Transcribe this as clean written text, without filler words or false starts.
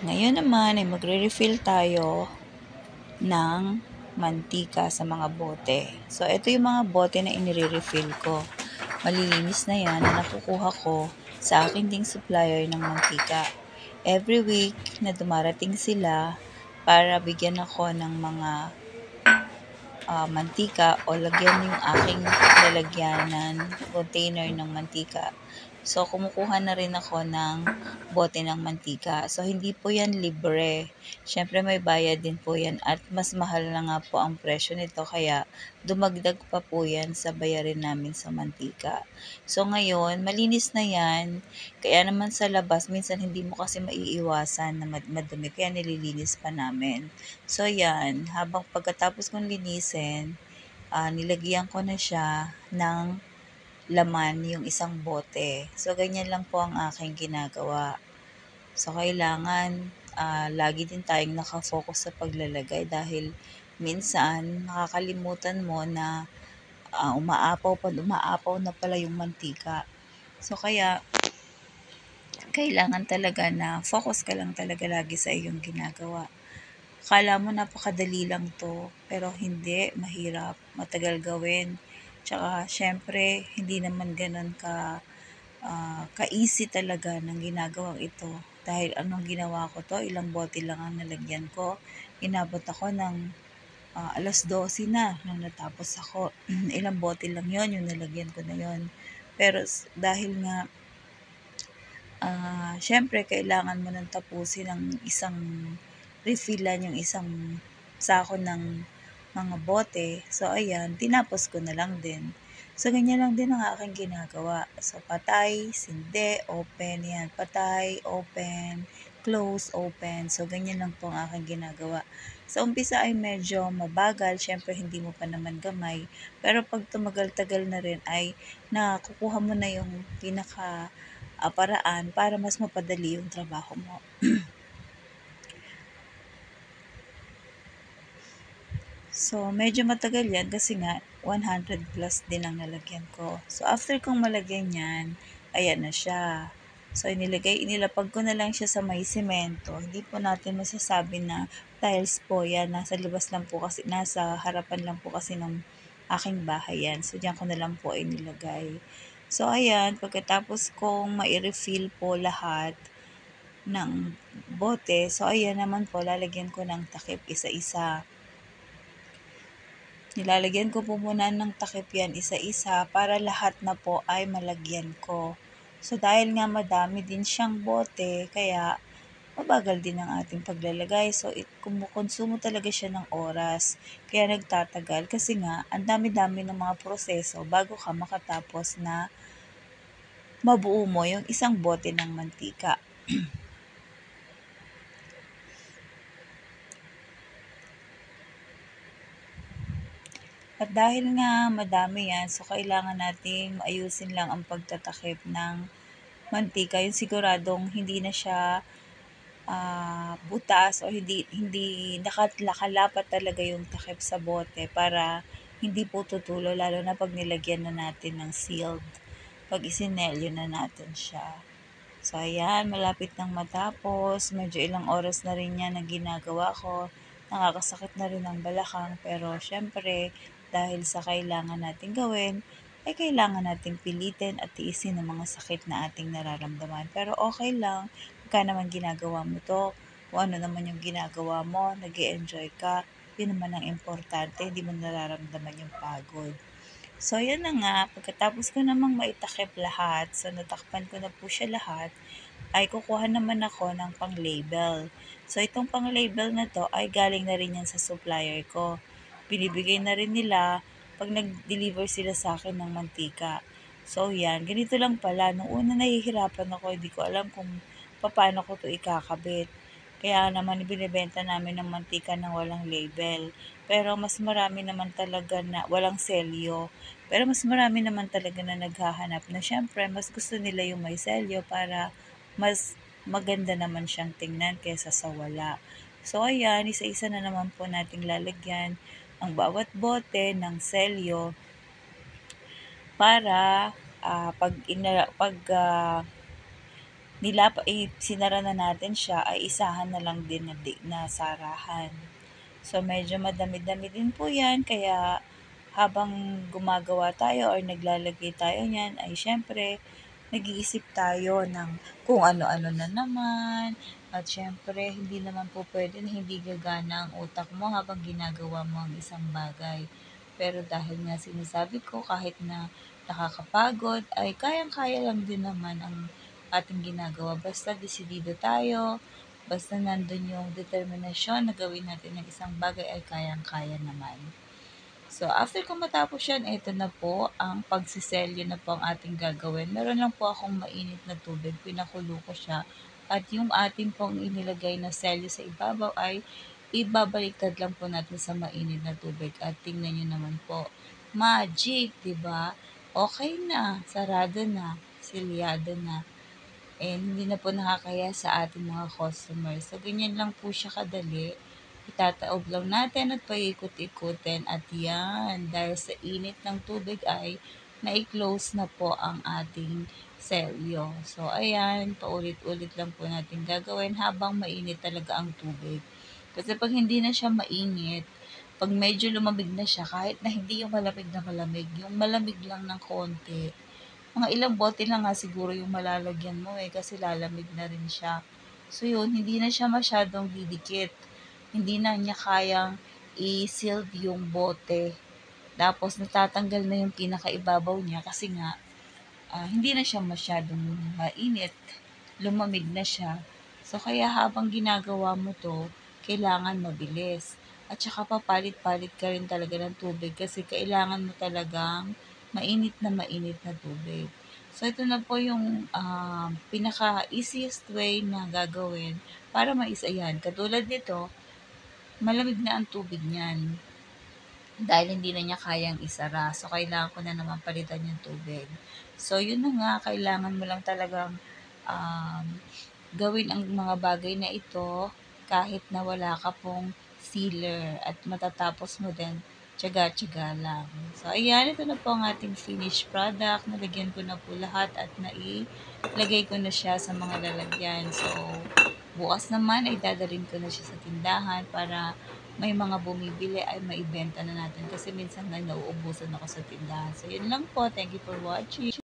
Ngayon naman ay magre-refill tayo ng mantika sa mga bote. So, ito yung mga bote na inire-refill ko. Malilinis na yan na nakukuha ko sa aking ding supplier ng mantika. Every week na dumarating sila para bigyan ako ng mga mantika o lagyan yung aking lalagyanan container ng mantika. So, kumukuha na rin ako ng bote ng mantika. So, hindi po yan libre. Siyempre, may bayad din po yan at mas mahal na nga po ang presyo nito kaya dumagdag pa po yan sa bayarin namin sa mantika. So, ngayon, malinis na yan. Kaya naman sa labas, minsan hindi mo kasi maiiwasan na madumi kaya nililinis pa namin. So, yan. Habang pagkatapos kong linisin, nilagyan ko na siya ng laman yung isang bote. So, ganyan lang po ang aking ginagawa. So, kailangan lagi din tayong nakafocus sa paglalagay dahil minsan nakakalimutan mo na umaapaw na pala yung mantika. So, kaya kailangan talaga na focus ka lang talaga lagi sa iyong ginagawa. Akala mo napakadali lang 'to, pero hindi, mahirap, matagal gawin. Tsaka siyempre hindi naman gano'n ka-easy talaga ng ginagawang ito. Dahil anong ginawa ko 'to, ilang bote lang ang nalagyan ko. Inabot ako ng 12:00 na nung natapos ako. Ilang bote lang 'yon, yung nalagyan ko na 'yon. Pero dahil nga siyempre kailangan mo ng tapusin ang isang refillan yung isang sako ng mga bote. So, ayan, tinapos ko na lang din. So, ganyan lang din ang aking ginagawa. So, patay, sindi, open, yan. Patay, open, close, open. So, ganyan lang po ang aking ginagawa. Sa umpisa ay medyo mabagal, syempre hindi mo pa naman gamay. Pero pag tumagal-tagal na rin ay nakukuha mo na yung paraan para mas mapadali yung trabaho mo. So, medyo matagal yan kasi nga 100 plus din ang nalagyan ko. So, after kong malagyan yan, ayan na siya. So, inilapag ko na lang siya sa may semento. Hindi po natin masasabi na tiles po yan. Nasa labas lang po kasi, nasa harapan lang po kasi ng aking bahay yan. So, diyan ko na lang po inilagay. So, ayan, pagkatapos kong mai-refill po lahat ng bote, so, ayan naman po, lalagyan ko ng takip isa-isa. Nilalagyan ko po muna ng takip yan isa-isa para lahat na po ay malagyan ko. So, dahil nga madami din siyang bote, kaya mabagal din ang ating paglalagay. So, kumukonsumo talaga siya ng oras. Kaya nagtatagal kasi nga, ang dami-dami ng mga proseso bago ka makatapos na mabuo mo yung isang bote ng mantika. At dahil nga madami yan, so kailangan nating ayusin lang ang pagtatakip ng mantika. Yung siguradong hindi na siya butas o hindi nakalapat talaga yung takip sa bote para hindi po tutulo lalo na pag nilagyan na natin ng sealed. Pag isinelyo na natin siya. So, ayan, malapit nang matapos. Medyo ilang oras na rin yan na ginagawa ko. Nakakasakit na rin ang balakang. Pero, syempre, dahil sa kailangan natin gawin, ay kailangan natin pilitin at tiisin ang mga sakit na ating nararamdaman. Pero, okay lang. Pagka naman ginagawa mo to, kung ano naman yung ginagawa mo, nag-enjoy ka, yun naman ang importante, hindi mo nararamdaman yung pagod. So, yun na nga, pagkatapos ko namang maitakip lahat, so natakpan ko na po siya lahat, ay kukuha naman ako ng pang-label. So, itong pang-label na to ay galing na rin yan sa supplier ko. Binibigay na rin nila pag nag-deliver sila sa akin ng mantika. So, yan. Ganito lang pala. Nung una nahihirapan ako, hindi ko alam kung paano ko to ikakabit. Kaya naman binibenta namin ng mantika na walang label. Pero mas marami naman talaga na walang selyo. Pero mas marami naman talaga na naghahanap na syempre mas gusto nila yung may selyo para mas maganda naman siyang tingnan kaysa sa wala. So ayan, isa-isa na naman po nating lalagyan ang bawat bote ng selyo para pag sinara na natin siya, ay isahan na lang din na sarahan. So, medyo madami-dami din po yan, kaya habang gumagawa tayo or naglalagay tayo niyan, ay syempre, nag-iisip tayo ng kung ano-ano na naman. At syempre, hindi naman po pwede na hindi gagana ang utak mo habang ginagawa mo ang isang bagay. Pero dahil nga sinasabi ko, kahit na nakakapagod, ay kayang-kaya lang din naman ang ating ginagawa. Basta desidido tayo, basta nandun yung determinasyon na gawin natin ng isang bagay ay kayang-kaya naman. So, after ko matapos yan, ito na po ang pagsiselyo na po ang ating gagawin. Meron lang po akong mainit na tubig, pinakulo ko siya. At yung ating pong inilagay na selyo sa ibabaw ay ibabaliktad lang po natin sa mainit na tubig. At tingnan nyo naman po, magic, di ba? Okay na, sarado na, silyado na. And hindi na po nakakaya sa ating mga customers. So, ganyan lang po siya kadali. Itataob lang natin at paikot-ikutin at yan, dahil sa init ng tubig ay na-close na po ang ating selyo. So, ayan, paulit-ulit lang po natin gagawin habang mainit talaga ang tubig. Kasi pag hindi na siya mainit, pag medyo lumamig na siya, kahit na hindi yung malamig na malamig, yung malamig lang ng konti, mga ilang bote lang nga siguro yung malalagyan mo kasi lalamig na rin siya. So yun, hindi na siya masyadong didikit. Hindi na niya kayang i-sealed yung bote. Tapos natatanggal na yung pinakaibabaw niya kasi nga hindi na siya masyadong mainit. Lumamig na siya. So kaya habang ginagawa mo to, kailangan mabilis. At saka papalit-palit ka rin talaga ng tubig kasi kailangan mo talagang mainit na tubig. So, ito na po yung pinaka-easiest way na gagawin para maisa yan. Katulad nito, malamig na ang tubig niyan dahil hindi na niya kayang isara. So, kailangan ko na naman palitan yung tubig. So, yun na nga, kailangan mo lang talagang um, gawin ang mga bagay na ito kahit na wala ka pong sealer at matatapos mo din tiyaga-tiyaga lang. So, ayan, ito na po ang ating finished product. Nalagyan ko na po lahat at nailagay ko na siya sa mga lalagyan. So, bukas naman ay dadalhin ko na siya sa tindahan para may mga bumibili ay maibenta na natin kasi minsan na nauubusan ako sa tindahan. So, yun lang po. Thank you for watching.